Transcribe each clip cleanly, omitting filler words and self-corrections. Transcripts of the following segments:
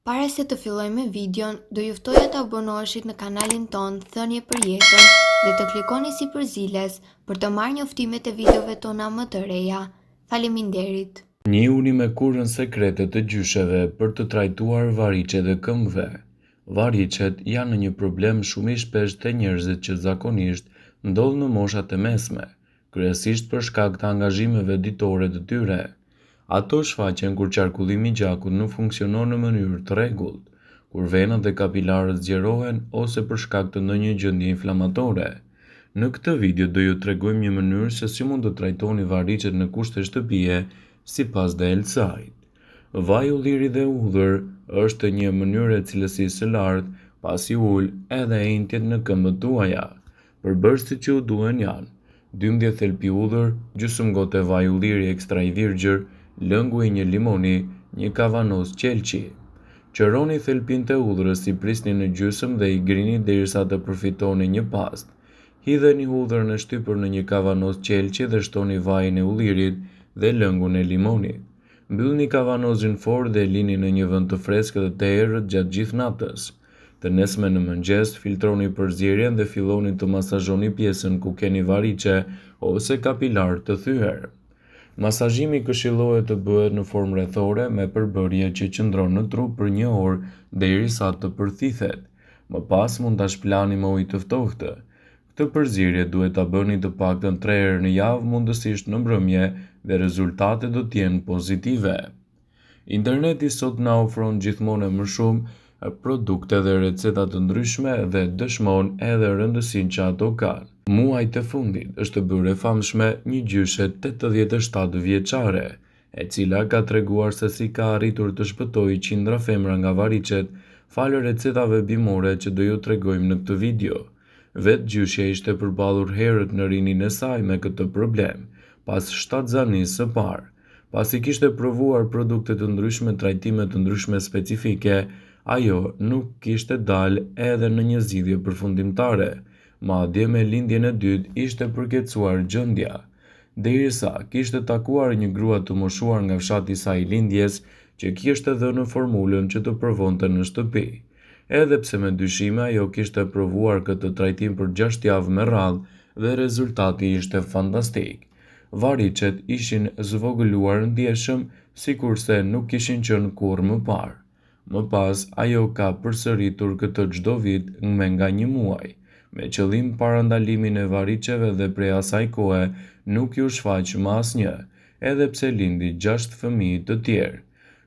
Para se të fillojmë me videon, do ju ftoja të abonoheshit në kanalin ton Thënie për Jetën dhe të klikoni si përziles për të marrë njoftimet e videove tona më të reja. Faleminderit. Njihuni me kurrën sekrete të gjysheve për të trajtuar varicet e këmbëve. Varicet janë një problem shumë i shpeshtë te njerëzit që zakonisht ndodh në moshat e mesme, kryesisht për shkak të angazhimeve ditore të tyre. Ato shfaqen kur qarkullimi i gjakut nuk funksionon në mënyrë të rregullt, kur venat dhe kapilarët zgjerohen ose për shkak të ndonjë gjendje inflamatore. Në këtë video do ju tregojmë një mënyrë se si mund të trajtoni varicet në kushte shtëpie sipas DLCA-it. Vaji ulliri dhe udhër është një mënyrë e cilësisë së lartë, pasi ul edhe entjet në këmbët tuaja. Përbërësit që u duhen janë 12 thelpi udhër, gjysmëgote vaj ulliri ekstra i virgjër, lëngu i një limoni, një kavanoz qelçi. Qëroni thelpin të udhërës, i prisni në gjysmë dhe i grini derisa të përfitoni një pastë. Hidheni udhërën e shtypur në një kavanoz qelçi dhe shtoni vajin e ullirit dhe lëngun e limonit. Mbyllni kavanozin fort dhe lini në një vend të freskët dhe të errët gjatë gjithë natës. Të nesme në mëngjes, filtroni përzierjen dhe filloni të masazhoni pjesën ku keni varice ose kapilar të thyer. Masazhimi këshillohet të bëhet në formë rrethore me përbërje që qëndron në trup për 1 orë derisa të përthithet. Më pas mund ta shplani me ujë të ftohtë. Këtë përzierje duhet ta bëni të paktën 3 herë në javë, mundësisht në mbrëmje, dhe rezultatet do të jenë pozitive. Interneti sot na ofron gjithmonë më shumë produkte dhe receta të ndryshme dhe dëshmon edhe rëndësinë që ato kanë. Muajt e fundit është bërë e famshme një gjyshe 87 vjeçare, e cila ka treguar se si ka arritur të shpëtojë qindra femra nga varicet falë recetave bimore që do ju tregojmë në këtë video. Vetë gjyshja ishte përballur herët në rinin e saj me këtë problem, pas shtatzanisë së parë. Pasi kishte provuar produkte të ndryshme, trajtime të ndryshme specifike, ajo nuk kishte dalë edhe në një zgjidhje përfundimtare. Madje me lindjen e dytë ishte përkecuar gjendja, derisa kishte takuar një grua të moshuar nga fshati i saj i lindjes, që kishte dhënë formulën që të provonte në shtëpi. Edhe pse me dyshime, ajo kishte provuar këtë trajtim për 6 javë me radhë dhe rezultati ishte fantastik. Varicet ishin zvogëluar ndjeshëm, sikurse nuk kishin qenë kurrë më parë. Më pas, ajo ka përsëritur këtë çdo vit me nga 1 muaj, me qëllim parandalimin e variceve, dhe prej asaj kohe nuk ju shfaq më asnjë, edhe pse lindi 6 fëmijë të tjerë.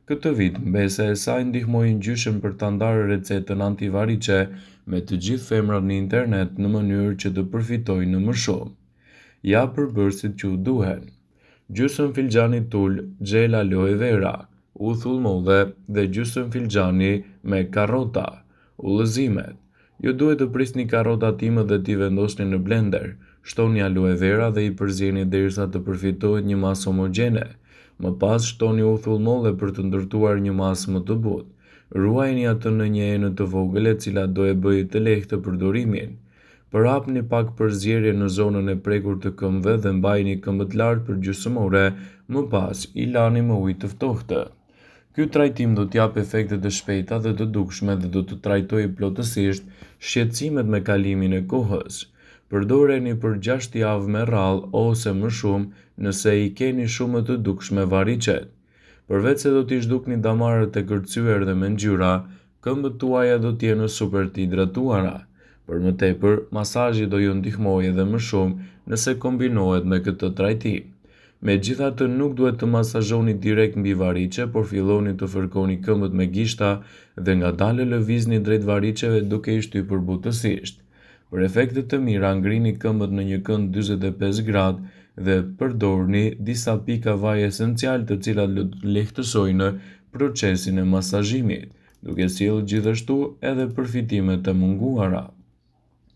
Këtë vit mbesa e saj ndihmoi gjyshen për ta ndarë recetën antivarice me të gjithë femrat në internet në mënyrë që të përfitojnë më shumë. Ja përbërësit që u duhen: gjysmë filxhani tul xhel aloe vera, uthull molle dhe gjysmë filxhani me karrota. Udhëzimet: ju duhet të prisni karrotat time dhe t'i vendosni në blender, shtoni aloe vera dhe i përzieni derisa të përfitohet një masë homogjene. Më pas shtoni uthull molle për të ndërtuar një masë më të butë. Ruajini atë në një enë të vogël, e cila do e bëjë të lehtë përdorimin. Përhapni pak përzierje në zonën e prekur të këmbëve dhe mbajini këmbët lart për gjysmë ore, më pas i lani me ujë të ftohtë. Ky trajtim do t'jap efekte të shpejta dhe të dukshme dhe do të trajtojë plotësisht shqetësimet me kalimin e kohës. Përdoreni për 6 javë me radhë ose më shumë nëse i keni shumë të dukshme varicet. Përveç se do t'i zhdukni damarët e kërcyer dhe me ngjyra, këmbët tuaja do t'jenë super të hidratuara. Për më tepër, masazhi do ju ndihmojë edhe më shumë nëse kombinohet me këtë trajtim. Megjithatë, nuk duhet të masazhoni direkt mbi varice, por filloni të fërkoni këmbët me gishta dhe ngadalë lëvizni drejt variceve duke i shtypur butësisht. Për efekte të mira, ngrini këmbët në një kënd 45 gradë dhe përdorni disa pika vaj esencial, të cilat do të lehtësojnë procesin e masazhimit, duke sjellë gjithashtu edhe përfitime të munguara.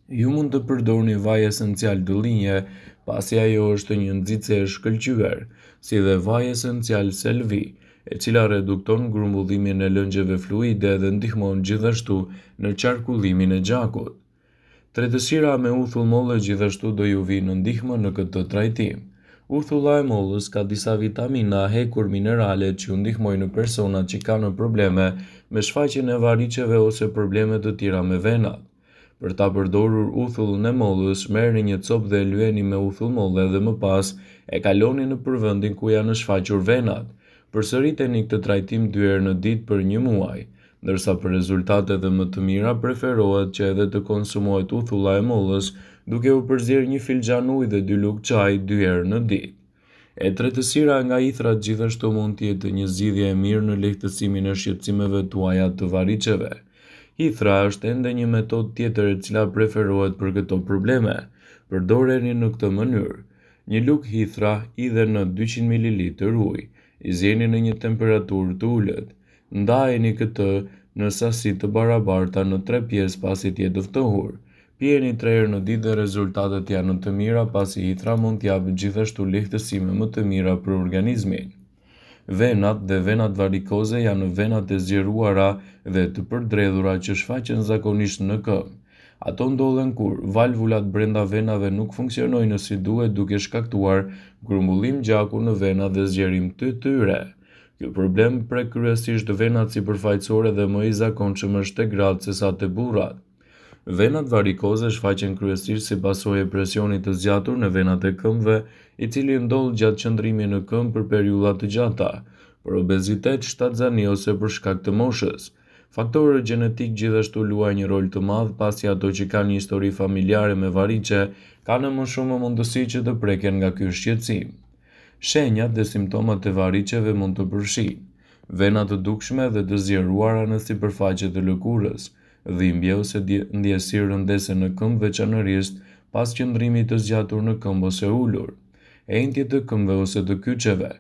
Ju mund të përdorni vaj esencial dëllinje, pasi ajo është një nxitse e shkëlqyer, si dhe vaj esencial selvi, e cila redukton grumbullimin e lëngjeve fluide dhe ndihmon gjithashtu në qarkullimin e gjakut. Tretësira me uthull molle gjithashtu do ju vijë në ndihmë në këtë trajtim. Uthulla e mollës ka disa vitamina hekur minerale që ju ndihmojnë në personat që kanë probleme me shfaqjen e variceve ose probleme të tjera me venat. Për ta përdorur uthullën e mollës, merrni një copë dhe lyeni me uthull molle dhe më pas e kaloni në përvendin ku janë shfaqur venat. Përsëriteni këtë trajtim 2 herë në ditë për 1 muaj, ndërsa për rezultate dhe më të mira preferohet që edhe të konsumohet uthulla e mollës duke u përzierë 1 filxhan ujë dhe 2 lugë çaj 2 herë në ditë. E tretësira nga ithrat gjithashtu mund të jetë një zgjidhje e mirë në lehtësimin e shqetësimeve tuaja të variceve. Hithra është ende një metodë tjetër e cila preferohet për këto probleme. Përdoreni në këtë mënyrë. 1 lugë hithra hidhe në 200 ml ujë. I zjeni në një temperaturë të ulët. Ndajeni këtë në sasi të barabarta në 3 pjesë pasi të jetë ftohur. Pijeni 3 herë në ditë dhe rezultatet janë të mira pasi hithra mund t'japë gjithashtu lehtësime më të mira për organizmin. Venat dhe venat varikoze janë venat e zgjeruara dhe të përdredhura që shfaqen zakonisht në këmbë. Ato ndodhen kur valvulat brenda venave nuk funksionojnë si duhet duke shkaktuar grumbullim gjaku në vena dhe zgjerim të tyre. Ky problem prek kryesisht venat sipërfaqësore dhe më i zakonshëm është te gratë sesa te burrat. Venat varikoze shfaqen kryesisht si pasojë e presionit të zgjatur në venat e këmbëve, i cili ndodh gjatë qëndrimit në këmbë për periudha të gjata, për obezitet, shtatzani ose për shkak të moshës. Faktorët gjenetik gjithashtu luajnë një rol të madh pasi ato që kanë një histori familjare me variqe kanë më shumë mundësi që të preken nga ky shqetësim. Shenjat dhe simptomat e variqeve mund të përfshin vena të dukshme dhe të zgjeruara në sipërfaqe të lëkurës, dhimbje ose ndjesi rëndese në këmbë veçanërisht pas qëndrimit të zgjatur në këmbë ose ulur, enjtje të këmbëve ose të kyçeve,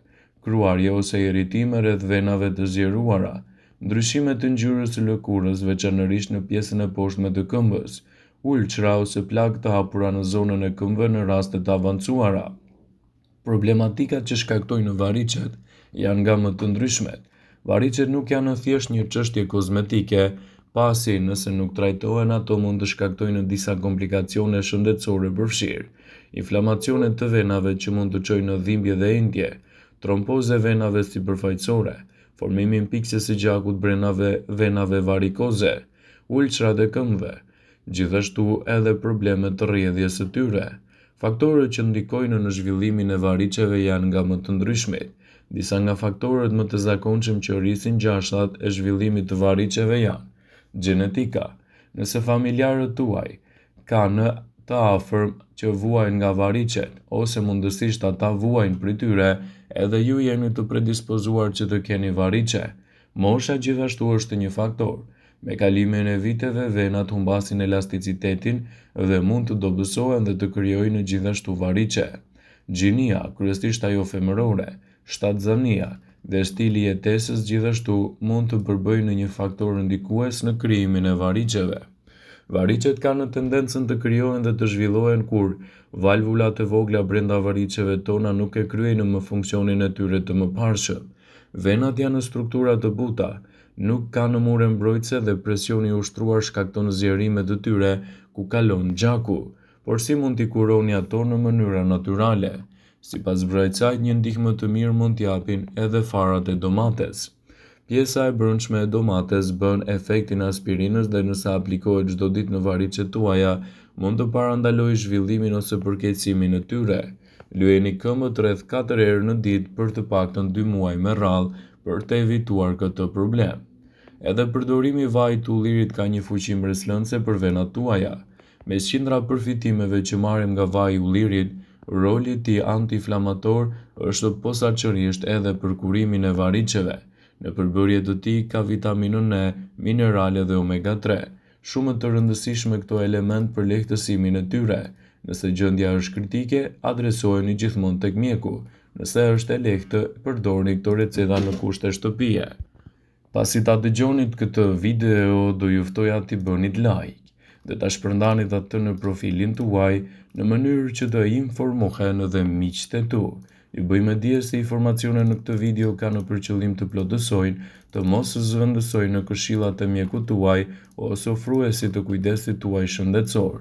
kruarje ose irritime rreth venave të zgjeruara, ndryshime të ngjyrës së lëkurës veçanërisht në pjesën e poshtme të këmbës, ulçra ose plagë të hapura në zonën e këmbëve në raste të avancuara. Problematikat që shkaktojnë variqet janë nga më të ndryshmet. Variqet nuk janë thjesht një çështje kozmetike, pasi nëse nuk trajtohen ato mund të shkaktojnë disa komplikacione shëndetësore përfshirë, inflamacione të venave që mund të çojnë në dhimbje dhe enjtje, trompoze venave sipërfaqësore, formimin pikse së gjakut brenda venave varikoze, ulçrat e këmbëve, gjithashtu edhe probleme të rrjedhjes së tyre. Faktorët që ndikojnë në zhvillimin e variqeve janë nga më të ndryshmit. Disa nga faktorët më të zakonshëm që rrisin gjashtat e zhvillimit të variqeve janë gjenetika. Nëse familjarët tuaj kanë të afërm që vuajnë nga variqet, ose mundësisht ata vuajnë prej tyre, edhe ju jeni të predispozuar që të keni variqe. Mosha gjithashtu është një faktor. Me kalimin e viteve venat humbasin elasticitetin dhe mund të dobësohen dhe të krijojnë gjithashtu variqe. Gjinia, kryesisht ajo femërore, shtatzania dhe stili i jetesës gjithashtu mund të përbëjnë një faktor ndikues në krijimin e variqeve. Variqet kanë tendencën të krijohen dhe të zhvillohen kur valvulat e vogla brenda variqeve tona nuk e kryejnë më funksionin e tyre të mëparshëm. Venat janë në struktura të buta, nuk kanë mure mbrojtëse dhe presioni i ushtruar shkakton zgjerime të tyre ku kalon gjaku, por si mund t'i kuroni ato në mënyra natyrale? Sipas zbrojtësajt, një ndihmë të mirë mund t'japin edhe farat e domates. Pjesa e brendshme e domates bën efektin e aspirinës dhe nëse aplikohet çdo ditë në variqet tuaja, mund të parandalojë zhvillimin ose përkeqësimin e tyre. Lyeni këmbët rreth 4 herë në ditë për të paktën 2 muaj me radhë për të evituar këtë problem. Edhe përdorimi i vajit të ullirit ka një fuqi mbreslënse për venat tuaja. Me qindra përfitimeve që marrim nga vaji i ullirit, roli i tij antiinflamator është posaçërisht edhe për kurimin e variqeve. Në përbërje të tij ka vitaminën E, minerale dhe omega 3, shumë të rëndësishme këto element për lehtësimin e tyre. Nëse gjendja është kritike, adresoheni gjithmonë tek mjeku. Nëse është e lehtë, përdorni këto receta në kushte shtëpie. Pasi ta dëgjonit këtë video, do ju ftoja t'i bënit like dhe ta shpërndanit atë në profilin tuaj në mënyrë që të informohen edhe miqtë e tu. Ju bëjmë dije se informacionet në këtë video kanë për qëllim të plotësojnë, të mos zëvendësojnë në këshillat e mjekut tuaj ose ofruesit të kujdesit tuaj shëndetësor.